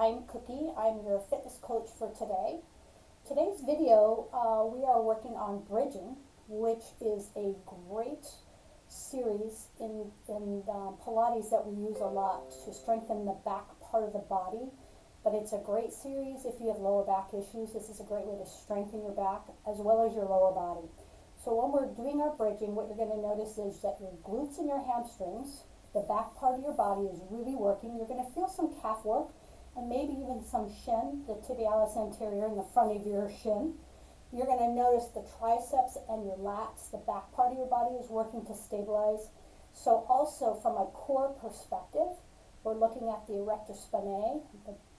I'm Cookie. I'm your fitness coach for today. Today's video, we are working on bridging, which is a great series in Pilates that we use a lot to strengthen the back part of the body. But it's a great series if you have lower back issues. This is a great way to strengthen your back as well as your lower body. So when we're doing our bridging, what you're going to notice is that your glutes and your hamstrings, the back part of your body, is really working. You're going to feel some calf work and maybe even some shin, the tibialis anterior in the front of your shin. You're going to notice the triceps and your lats, the back part of your body is working to stabilize. So also from a core perspective, we're looking at the erector spinae,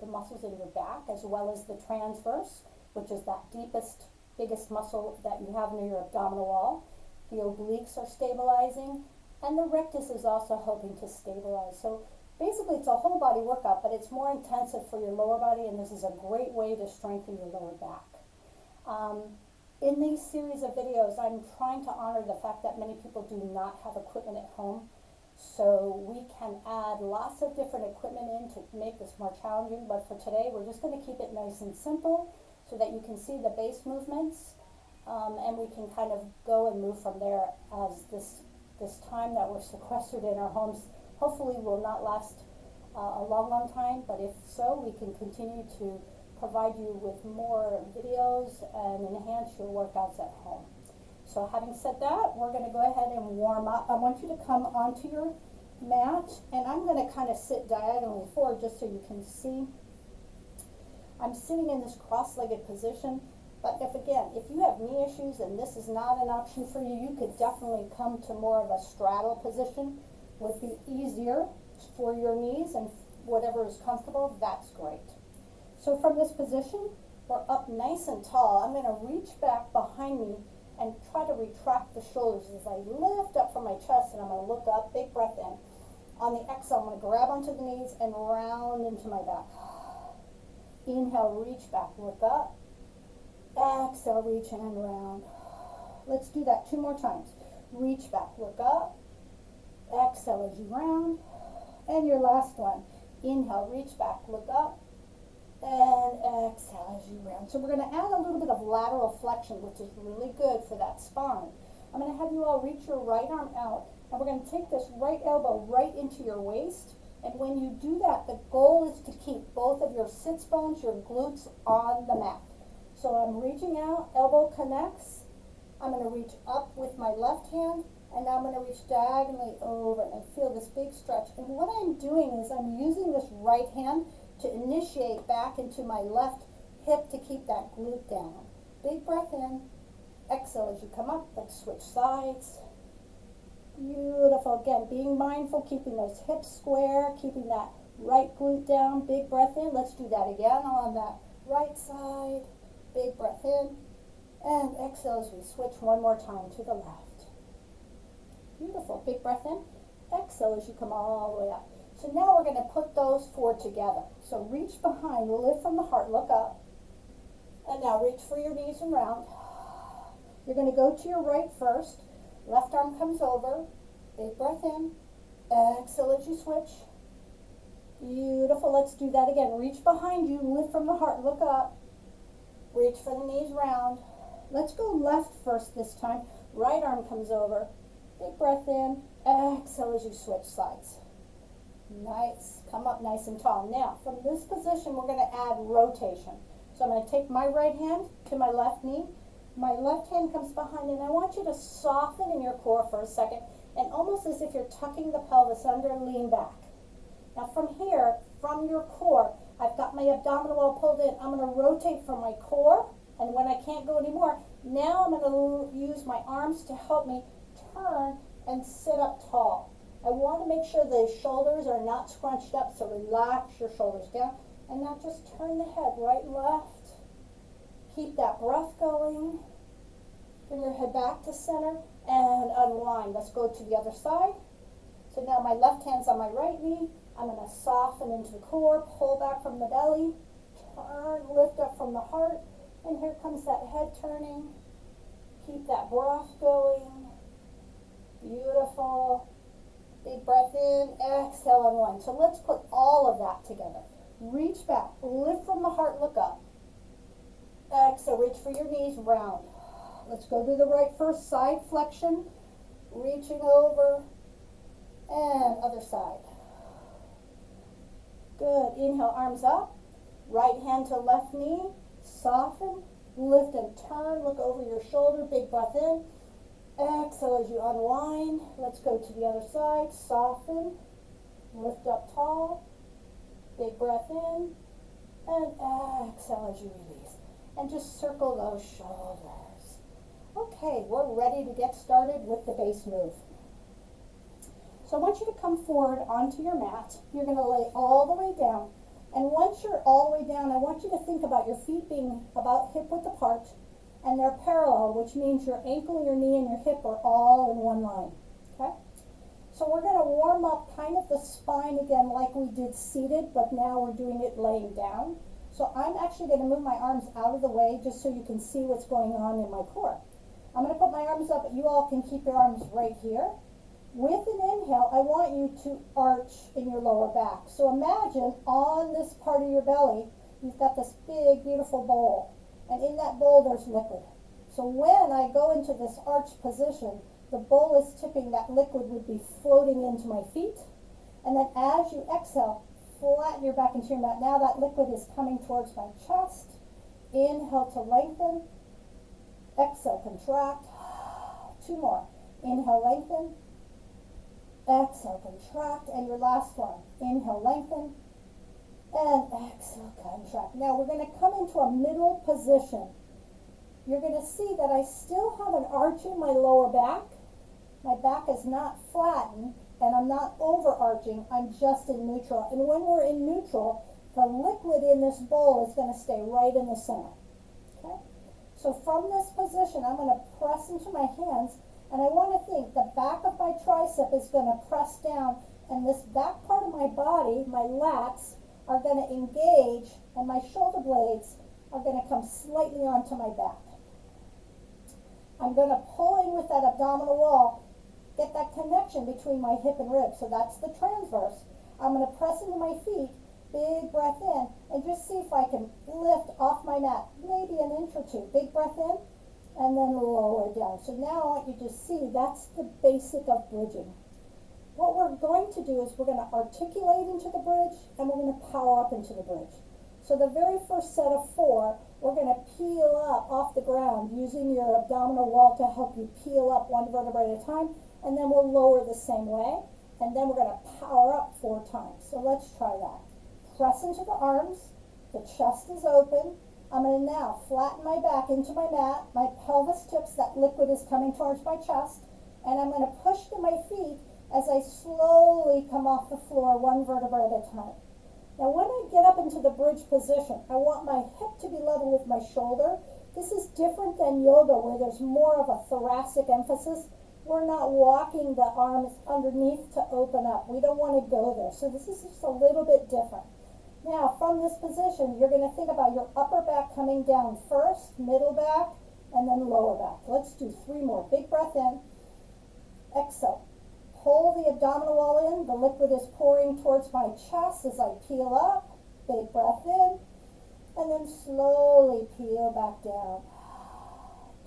the muscles in your back, as well as the transverse, which is that deepest, biggest muscle that you have near your abdominal wall. The obliques are stabilizing, and the rectus is also helping to stabilize. So basically it's a whole body workout, but it's more intensive for your lower body, and this is a great way to strengthen your lower back. In these series of videos, I'm trying to honor the fact that many people do not have equipment at home. So we can add lots of different equipment in to make this more challenging, but for today we're just going to keep it nice and simple so that you can see the base movements, and we can kind of go and move from there, as this time that we're sequestered in our homes hopefully will not last a long time, but if so, we can continue to provide you with more videos and enhance your workouts at home. So having said that, we're going to go ahead and warm up. I want you to come onto your mat, and I'm going to kind of sit diagonally forward just so you can see. I'm sitting in this cross-legged position, but if you have knee issues and this is not an option for you, you could definitely come to more of a straddle position. Would be easier for your knees, and whatever is comfortable, that's great. So from this position, we're up nice and tall. I'm going to reach back behind me and try to retract the shoulders as I lift up from my chest, and I'm going to look up, big breath in. On the exhale, I'm going to grab onto the knees and round into my back. Inhale, reach back, look up. Exhale, reach and round. Let's do that 2 more times. Reach back, look up. Exhale as you round. And your last one. Inhale, reach back, look up. And exhale as you round. So we're going to add a little bit of lateral flexion, which is really good for that spine. I'm going to have you all reach your right arm out, and we're going to take this right elbow right into your waist. And when you do that, the goal is to keep both of your sits bones, your glutes, on the mat. So I'm reaching out, elbow connects. I'm going to reach up with my left hand, and now I'm going to reach diagonally over, and I feel this big stretch. And what I'm doing is I'm using this right hand to initiate back into my left hip to keep that glute down. Big breath in. Exhale as you come up. Let's switch sides. Beautiful. Again, being mindful, keeping those hips square, keeping that right glute down. Big breath in. Let's do that again on that right side. Big breath in. And exhale as we switch one more time to the left. Beautiful. Big breath in. Exhale as you come all the way up. So now we're going to put those 4 together. So reach behind, lift from the heart, look up. And now reach for your knees and round. You're going to go to your right first. Left arm comes over. Big breath in. Exhale as you switch. Beautiful. Let's do that again. Reach behind you, lift from the heart, look up. Reach for the knees round. Let's go left first this time. Right arm comes over. Big breath in. Exhale as you switch sides. Nice. Come up nice and tall. Now, from this position, we're going to add rotation. So I'm going to take my right hand to my left knee. My left hand comes behind, and I want you to soften in your core for a second, and almost as if you're tucking the pelvis under and lean back. Now from here, from your core, I've got my abdominal wall pulled in. I'm going to rotate from my core, and when I can't go anymore, now I'm going to use my arms to help me turn and sit up tall. I want to make sure the shoulders are not scrunched up, so relax your shoulders down. And now just turn the head right, left. Keep that breath going. Bring your head back to center and unwind. Let's go to the other side. So now my left hand's on my right knee. I'm going to soften into the core, pull back from the belly, turn, lift up from the heart. And here comes that head turning. Keep that breath going. Beautiful. Big breath in, exhale, unwind. So let's put all of that together. Reach back, lift from the heart, look up. Exhale, reach for your knees, round. Let's go to the right first, side flexion, reaching over, and other side. Good, inhale, arms up, right hand to left knee, soften, lift and turn, look over your shoulder, big breath in. Exhale as you unwind. Let's go to the other side, soften, lift up tall, big breath in, and exhale as you release. And just circle those shoulders. Okay, we're ready to get started with the base move. So I want you to come forward onto your mat. You're going to lay all the way down. And once you're all the way down, I want you to think about your feet being about hip width apart, and they're parallel, which means your ankle, your knee, and your hip are all in one line. Okay? So we're going to warm up kind of the spine again like we did seated, but now we're doing it laying down. So I'm actually going to move my arms out of the way just so you can see what's going on in my core. I'm going to put my arms up, but you all can keep your arms right here. With an inhale, I want you to arch in your lower back. So imagine on this part of your belly, you've got this big, beautiful bowl. And in that bowl, there's liquid. So when I go into this arch position, the bowl is tipping, that liquid would be floating into my feet. And then as you exhale, flatten your back into your mat. Now that liquid is coming towards my chest. Inhale to lengthen. Exhale, contract. 2 more. Inhale, lengthen. Exhale, contract. And your last one. Inhale, lengthen. And exhale, contract. Now we're going to come into a middle position. You're going to see that I still have an arch in my lower back. My back is not flattened, and I'm not overarching. I'm just in neutral. And when we're in neutral, the liquid in this bowl is going to stay right in the center. Okay? So from this position, I'm going to press into my hands, and I want to think the back of my tricep is going to press down, and this back part of my body, my lats, are going to engage, and my shoulder blades are going to come slightly onto my back. I'm going to pull in with that abdominal wall, get that connection between my hip and rib. So that's the transverse. I'm going to press into my feet, big breath in, and just see if I can lift off my mat, maybe an inch or 2. Big breath in, and then lower down. So now I want you to see that's the basic of bridging. What we're going to do is we're going to articulate into the bridge, and we're going to power up into the bridge. So the very first set of 4, we're going to peel up off the ground using your abdominal wall to help you peel up 1 vertebra at a time, and then we'll lower the same way, and then we're going to power up 4 times. So let's try that. Press into the arms, the chest is open. I'm going to now flatten my back into my mat, my pelvis tips, that liquid is coming towards my chest, and I'm going to push to my feet as I slowly come off the floor 1 vertebra at a time. Now when I get up into the bridge position, I want my hip to be level with my shoulder. This is different than yoga where there's more of a thoracic emphasis. We're not walking the arms underneath to open up. We don't want to go there. So this is just a little bit different. Now from this position, you're going to think about your upper back coming down first, middle back, and then lower back. Let's do 3 more. Big breath in. Exhale. Pull the abdominal wall in. The liquid is pouring towards my chest as I peel up. Big breath in. And then slowly peel back down.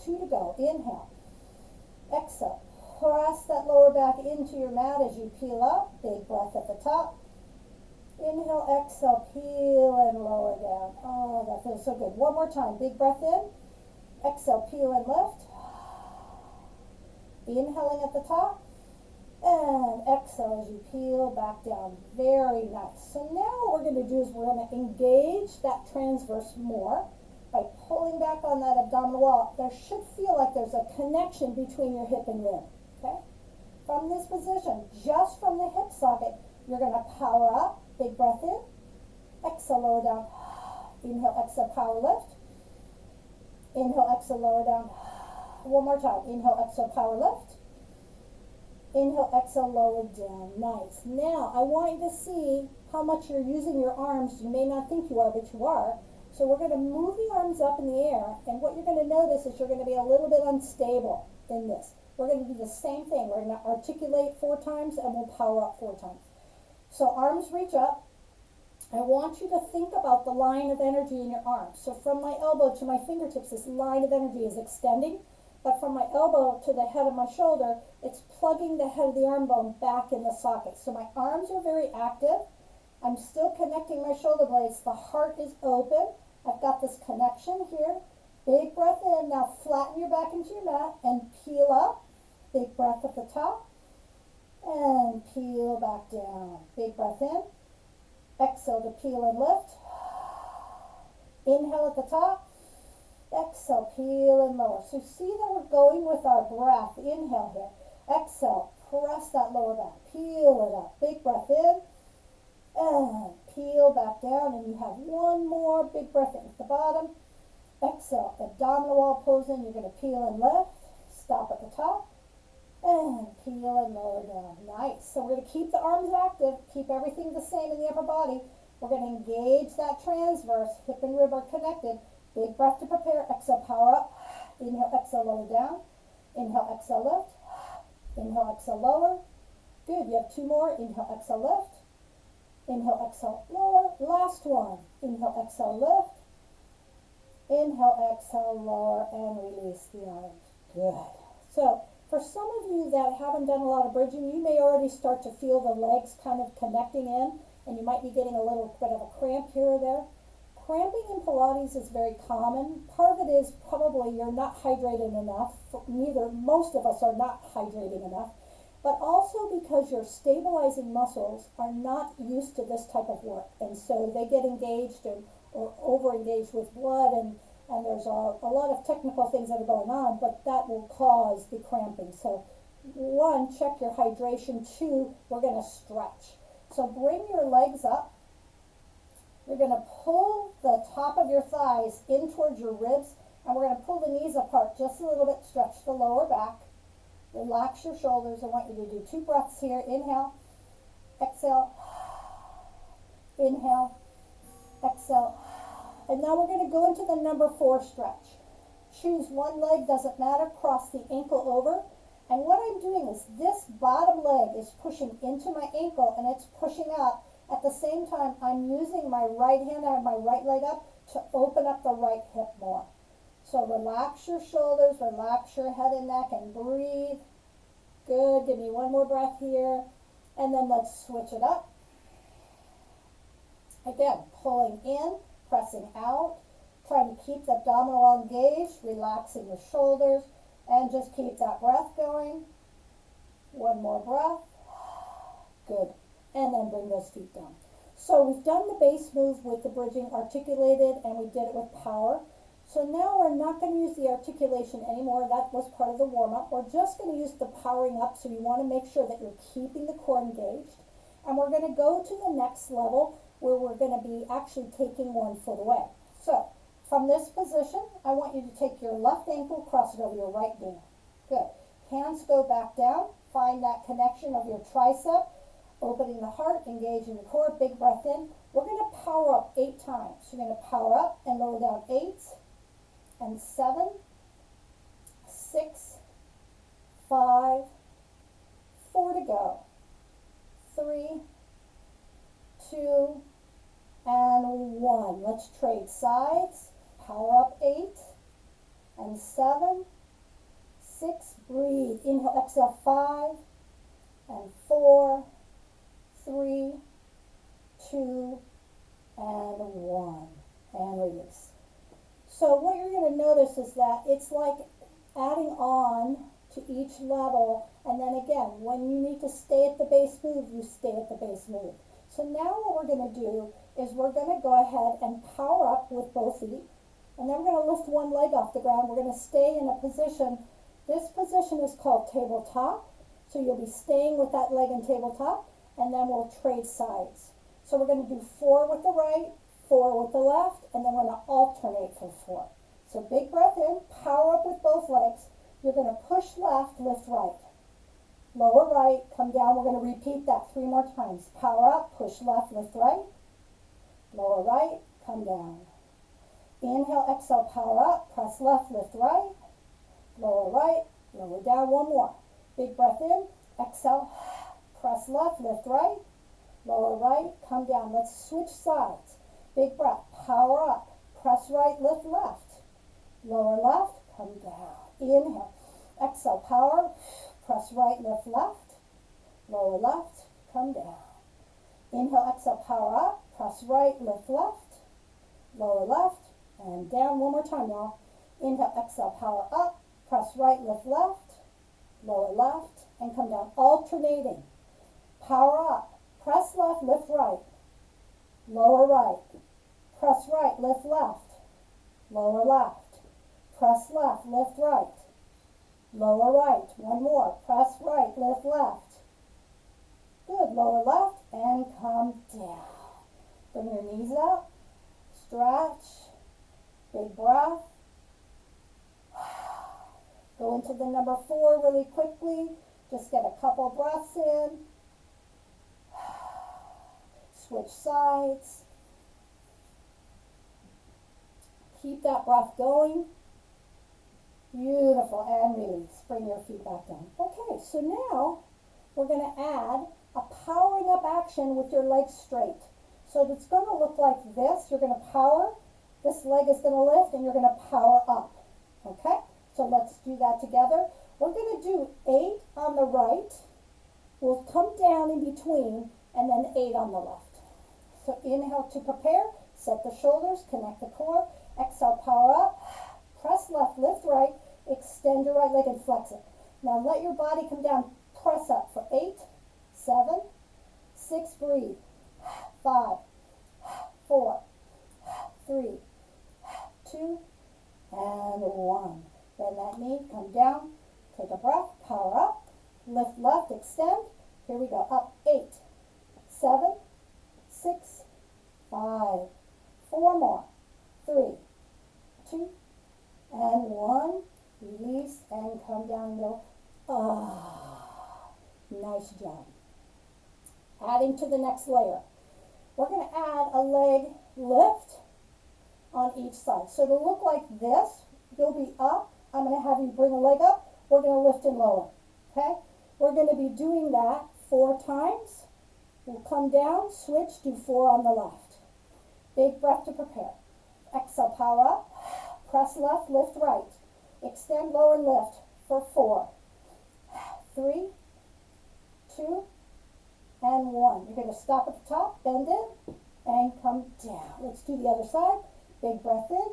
2 to go. Inhale. Exhale. Press that lower back into your mat as you peel up. Big breath at the top. Inhale, exhale, peel and lower down. Oh, that feels so good. 1 more time. Big breath in. Exhale, peel and lift. Inhaling at the top. And exhale as you peel back down. Very nice. So now what we're going to do is we're going to engage that transverse more by pulling back on that abdominal wall. There should feel like there's a connection between your hip and rib. Okay? From this position, just from the hip socket, you're going to power up. Big breath in. Exhale, lower down. Inhale, exhale, power lift. Inhale, exhale, lower down. 1 more time. Inhale, exhale, power lift. Inhale, exhale, lower down. Nice. Now, I want you to see how much you're using your arms. You may not think you are, but you are. So we're going to move the arms up in the air, and what you're going to notice is you're going to be a little bit unstable in this. We're going to do the same thing. We're going to articulate 4 times, and we'll power up 4 times. So arms reach up. I want you to think about the line of energy in your arms. So from my elbow to my fingertips, this line of energy is extending, but from my elbow to the head of my shoulder, it's plugging the head of the arm bone back in the socket. So my arms are very active. I'm still connecting my shoulder blades. The heart is open. I've got this connection here. Big breath in. Now flatten your back into your mat and peel up. Big breath at the top and peel back down. Big breath in. Exhale to peel and lift. Inhale at the top. Exhale, peel and lower. So see that we're going with our breath. Inhale here. Exhale, press that lower back. Peel it up. Big breath in. And peel back down. And you have one more big breath in at the bottom. Exhale, abdominal wall pose in. You're going to peel and lift. Stop at the top. And peel and lower down. Nice. So we're going to keep the arms active, keep everything the same in the upper body. We're going to engage that transverse. Hip and rib are connected. Big breath to prepare. Exhale, power up. Inhale, exhale, lower down. Inhale, exhale, lift. Inhale, exhale, lower. Good. You have two more. Inhale, exhale, lift. Inhale, exhale, lower. Last one. Inhale, exhale, lift. Inhale, exhale, lower, and release the arms. Good. So for some of you that haven't done a lot of bridging, you may already start to feel the legs kind of connecting in, and you might be getting a little bit of a cramp here or there. Cramping in Pilates is very common. Part of it is probably you're not hydrated enough. Most of us are not hydrating enough, but also because your stabilizing muscles are not used to this type of work, and so they get engaged or over-engaged with blood, and there's a lot of technical things that are going on, but that will cause the cramping. So one, check your hydration. Two, we're going to stretch. So bring your legs up. You're going to pull the top of your thighs in towards your ribs, and we're going to pull the knees apart just a little bit. Stretch the lower back. Relax your shoulders. I want you to do 2 breaths here. Inhale, exhale, inhale, exhale. And now we're going to go into the number 4 stretch. Choose one leg, doesn't matter, cross the ankle over. And what I'm doing is this bottom leg is pushing into my ankle and it's pushing up. At the same time, I'm using my right hand, I have my right leg up to open up the right hip more. So relax your shoulders, relax your head and neck, and breathe. Good, give me one more breath here. And then let's switch it up. Again, pulling in, pressing out, trying to keep the abdominal wall engaged, relaxing the shoulders, and just keep that breath going. One more breath. Good. And then bring those feet down. So we've done the base move with the bridging articulated, and we did it with power. So now we're not going to use the articulation anymore. That was part of the warm-up. We're just going to use the powering up, so you want to make sure that you're keeping the core engaged. And we're going to go to the next level, where we're going to be actually taking one foot away. So from this position, I want you to take your left ankle, cross it over your right knee. Good. Hands go back down. Find that connection of your tricep, opening the heart, engaging the core. Big breath in. We're going to power up 8 times. You're going to power up and lower down 8 and 7, 6, 5, 4 to go. 3, 2, and 1. Let's trade sides. Power up 8 and 7, 6. Breathe. Inhale, exhale 5 and 4, 3, 2, and 1. And release. So what you're going to notice is that it's like adding on to each level, and then again, when you need to stay at the base move, you stay at the base move. So now what we're going to do is we're going to go ahead and power up with both feet, and then we're going to lift one leg off the ground. We're going to stay in a position. This position is called tabletop, so you'll be staying with that leg in tabletop, and then we'll trade sides. So we're going to do 4 with the right, 4 with the left, and then we're going to alternate for 4. So big breath in, power up with both legs. You're going to push left, lift right. Lower right, come down. We're going to repeat that 3 more times. Power up, push left, lift right. Lower right, come down. Inhale, exhale, power up, press left, lift right. Lower right, lower down. One more. Big breath in, exhale, press left, lift right. lower right, come down. Let's switch sides. Big breath, power up, press right, lift left, lower left, come down. Inhale, exhale, power, press right, lift left, lower left, come down. Inhale, exhale, power up, press right, lift left, lower left, and down. One more time, y'all. Inhale, exhale, power up, press right, lift left, lower left, and come down. Alternating. Power up, press left, lift right, lower right, press right, lift left, lower left, press left, lift right, lower right. One more, press right, lift left. Good, lower left, and come down. Bring your knees up, stretch, big breath. Go into the number 4 really quickly. Just get a couple breaths in. Switch sides. Keep that breath going. Beautiful, and release. Bring your feet back down. Okay, so now we're going to add a powering up action with your legs straight. So it's going to look like this. You're going to power. This leg is going to lift, and you're going to power up. Okay? So let's do that together. We're going to do 8 on the right. We'll come down in between, and then 8 on the left. So inhale to prepare. Set the shoulders, connect the core. Exhale, power up. Press left, lift right. Extend your right leg and flex it. Now let your body come down. Press up for 8, 7, 6, breathe. 5, 4, 3, 2, and 1. Bend that knee, come down, take a breath, power up, lift left, extend. Here we go, up, 8, 7, 6, 5, 4 more, 3, 2, and 1. Release and come down and go. Nice job. Adding to the next layer. We're going to add a leg lift on each side. So it'll look like this. You'll be up. I'm going to have you bring a leg up. We're going to lift and lower. Okay? We're going to be doing that 4 times. We'll come down, switch, do 4 on the left. Big breath to prepare. Exhale, power up. Press left, lift right. Extend, lower, and lift for 4, 3, 2, and 1. You're going to stop at the top, bend it, and come down. Let's do the other side. Big breath in.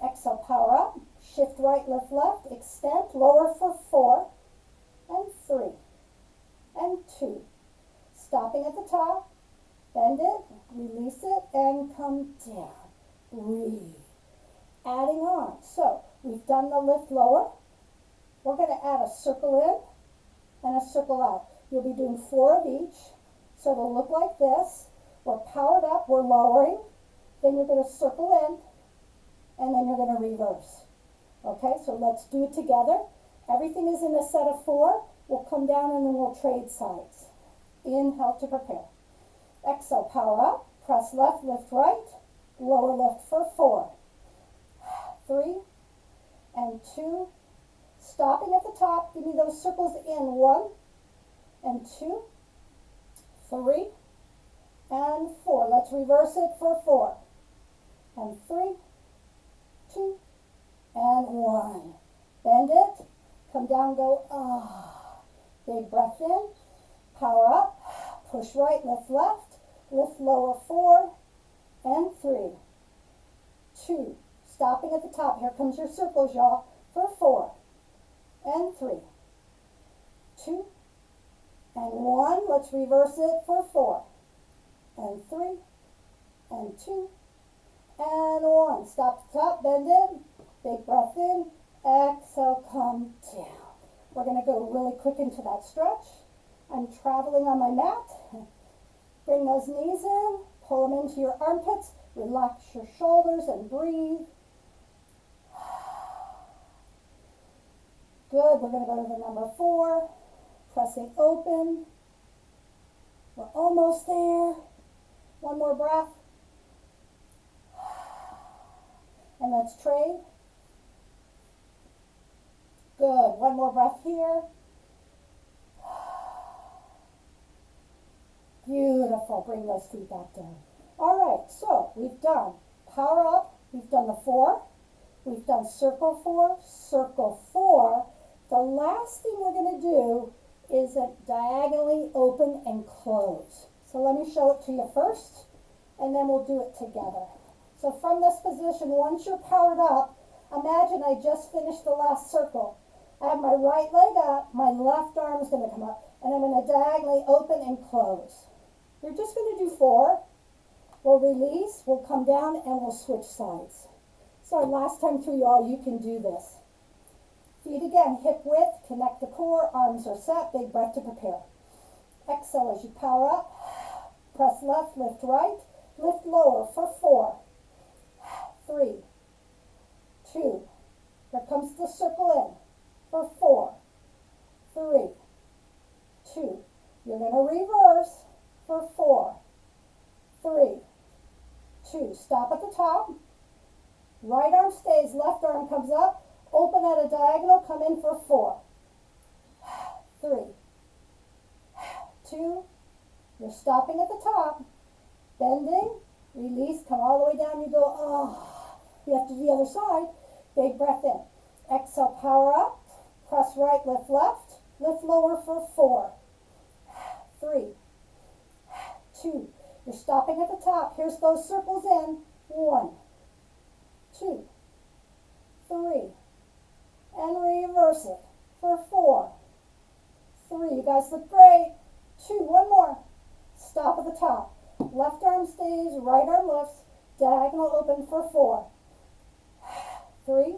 Exhale, power up. Shift right, lift left. Extend, lower for 4, and 3, and 2. Stopping at the top. Bend it, release it, and come down. Breathe. Adding on. So we've done the lift lower. We're going to add a circle in and a circle out. You'll be doing 4 of each. So it'll look like this. We're powered up, we're lowering. Then you're going to circle in, and then you're going to reverse. Okay, so let's do it together. Everything is in a set of 4. We'll come down and then we'll trade sides. Inhale to prepare. Exhale, power up. Press left, lift right. Lower lift for 4, 3, and 2. Stopping at the top. Give me those circles in. 1, and 2, 3, and 4. Let's reverse it for 4, and 3, 2, and 1. Bend it. Come down, go, Big breath in. Power up. Push right, lift left. Lift lower 4, and 3, 2. Stopping at the top. Here comes your circles, y'all. For 4, and 3, 2, and 1. Let's reverse it for 4, and 3, and 2, and 1. Stop at the top, bend it. Big breath in. Exhale, come down. We're going to go really quick into that stretch. I'm traveling on my mat. Bring those knees in. Pull them into your armpits. Relax your shoulders and breathe. Good. We're going to go to the number 4. Pressing open. We're almost there. One more breath. And let's trade. Good. One more breath here. Beautiful. Bring those feet back down. All right, so we've done power up. We've done the 4. We've done circle 4, circle 4. The last thing we're going to do is a diagonally open and close. So let me show it to you first, and then we'll do it together. So from this position, once you're powered up, imagine I just finished the last circle. I have my right leg up, my left arm is going to come up, and I'm going to diagonally open and close. We're just going to do 4. We'll release, we'll come down, and we'll switch sides. So last time through, y'all, you can do this. Feet again, hip width, connect the core, arms are set, big breath to prepare. Exhale as you power up. Press left, lift right, lift lower for 4, 3, 2. Here comes the circle in for 4, 3, 2. You're going to reverse for 4, 3, 2. Stop at the top. Right arm stays, left arm comes up. Open at a diagonal, come in for 4, 3, 2. You're stopping at the top. Bending, release, come all the way down. You go, oh. You have to do the other side. Big breath in. Exhale, power up. Press right, lift left. Lift lower for 4, 3, 2. You're stopping at the top. Here's those circles in. 1, 2, 3. And reverse it for 4, 3. You guys look great. 2. One more. Stop at the top. Left arm stays, right arm lifts. Diagonal open for 4, 3,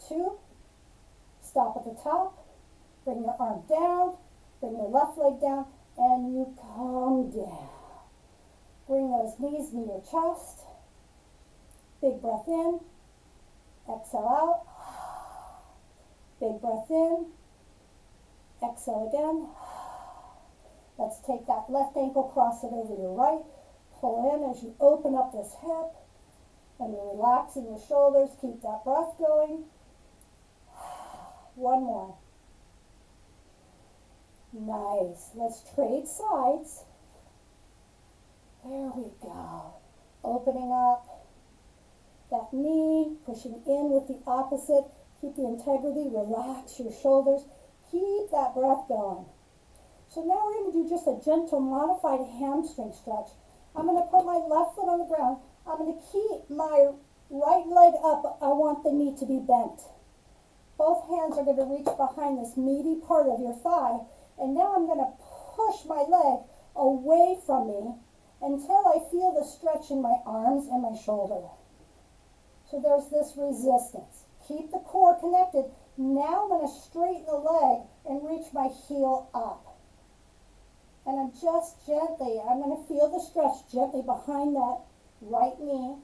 2. Stop at the top. Bring your arm down. Bring your left leg down. And you come down. Bring those knees near your chest. Big breath in. Exhale out. Big breath in. Exhale again. Let's take that left ankle, cross it over your right. Pull in as you open up this hip. And you're relaxing your shoulders. Keep that breath going. One more. Nice. Let's trade sides. There we go. Opening up that knee, pushing in with the opposite. Keep the integrity, relax your shoulders. Keep that breath going. So now we're going to do just a gentle modified hamstring stretch. I'm going to put my left foot on the ground. I'm going to keep my right leg up. I want the knee to be bent. Both hands are going to reach behind this meaty part of your thigh. And now I'm going to push my leg away from me until I feel the stretch in my arms and my shoulder. So there's this resistance. Keep the core connected. Now I'm going to straighten the leg and reach my heel up. And I'm just gently, I'm going to feel the stretch gently behind that right knee.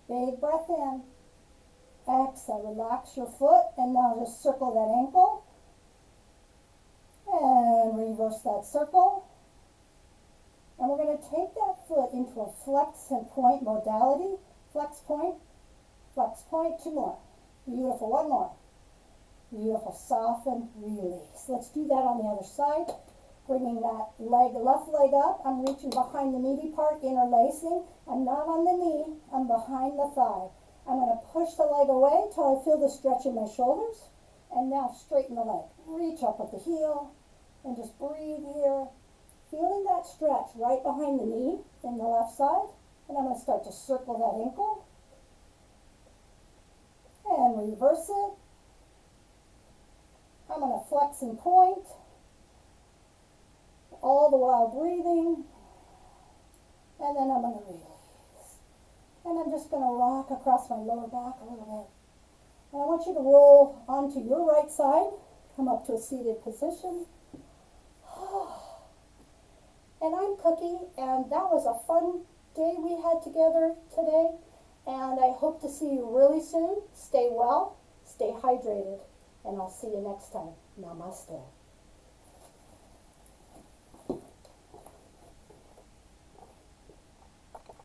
Big breath in. Exhale, relax your foot, and now just circle that ankle. And reverse that circle. And we're going to take that foot into a flex and point modality. Flex point, 2 more. Beautiful, 1 more. Beautiful, soften, release. Let's do that on the other side. Bringing that leg, left leg up. I'm reaching behind the meaty part, interlacing. I'm not on the knee, I'm behind the thigh. I'm going to push the leg away till I feel the stretch in my shoulders. And now straighten the leg. Reach up at the heel and just breathe here. Feeling that stretch right behind the knee in the left side. And I'm going to start to circle that ankle. And reverse it. I'm going to flex and point. All the while breathing. And then I'm going to release. And I'm just going to rock across my lower back a little bit. And I want you to roll onto your right side. Come up to a seated position. And I'm Cookie, and that was a fun day we had together today. And I hope to see you really soon. Stay well, stay hydrated, and I'll see you next time. Namaste.